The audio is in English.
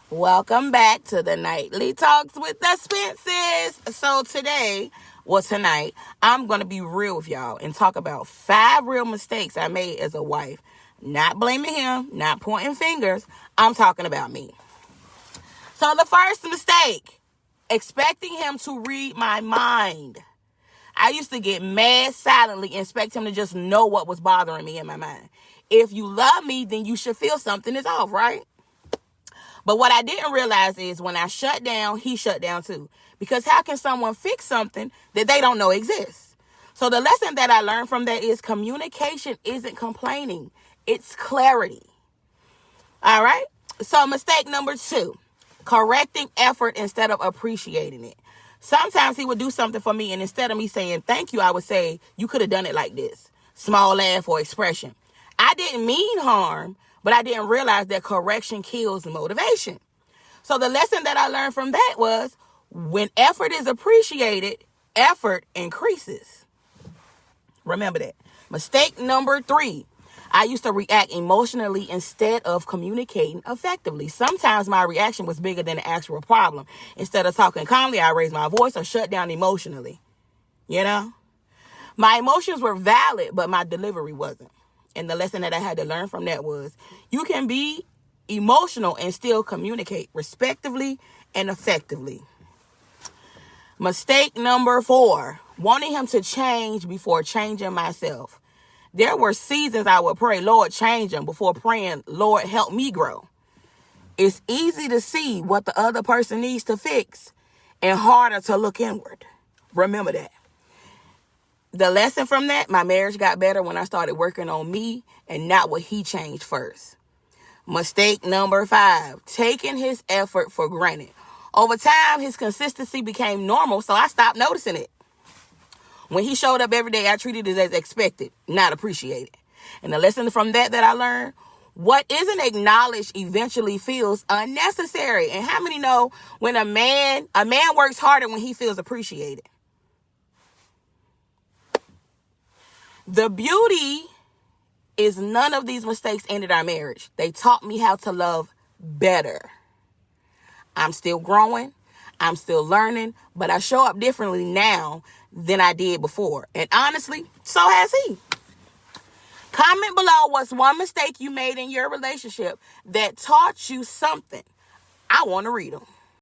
Welcome back to the Nightly Talks with the Spences. So tonight, I'm going to be real with y'all and talk about 5 real mistakes I made as a wife. Not blaming him, not pointing fingers. I'm talking about me. So the first mistake, expecting him to read my mind. I used to get mad silently and expect him to just know what was bothering me in my mind. If you love me, then you should feel something is off, right? But what I didn't realize is when I shut down, he shut down too. Because how can someone fix something that they don't know exists? So the lesson that I learned from that is communication isn't complaining. It's clarity. All right? So mistake number 2, correcting effort instead of appreciating it. Sometimes he would do something for me, and instead of me saying thank you, I would say, you could have done it like this. Small laugh or expression. I didn't mean harm, but I didn't realize that correction kills motivation. So the lesson that I learned from that was when effort is appreciated, effort increases. Remember that. Mistake number 3. I used to react emotionally instead of communicating effectively. Sometimes my reaction was bigger than the actual problem. Instead of talking calmly, I raised my voice or shut down emotionally. You know? My emotions were valid, but my delivery wasn't. And the lesson that I had to learn from that was you can be emotional and still communicate respectively and effectively. Mistake number 4, wanting him to change before changing myself. There were seasons I would pray, Lord, change him, before praying, Lord, help me grow. It's easy to see what the other person needs to fix and harder to look inward. Remember that. The lesson from that, my marriage got better when I started working on me and not what he changed first. Mistake number 5, taking his effort for granted. Over time, his consistency became normal, so I stopped noticing it. When he showed up every day, I treated it as expected, not appreciated. And the lesson from that I learned, what isn't acknowledged eventually feels unnecessary. And how many know when a man works harder when he feels appreciated? The beauty is none of these mistakes ended our marriage. They taught me how to love better. I'm still growing. I'm still learning, but I show up differently now than I did before. And honestly, so has he. Comment below what's one mistake you made in your relationship that taught you something. I want to read them.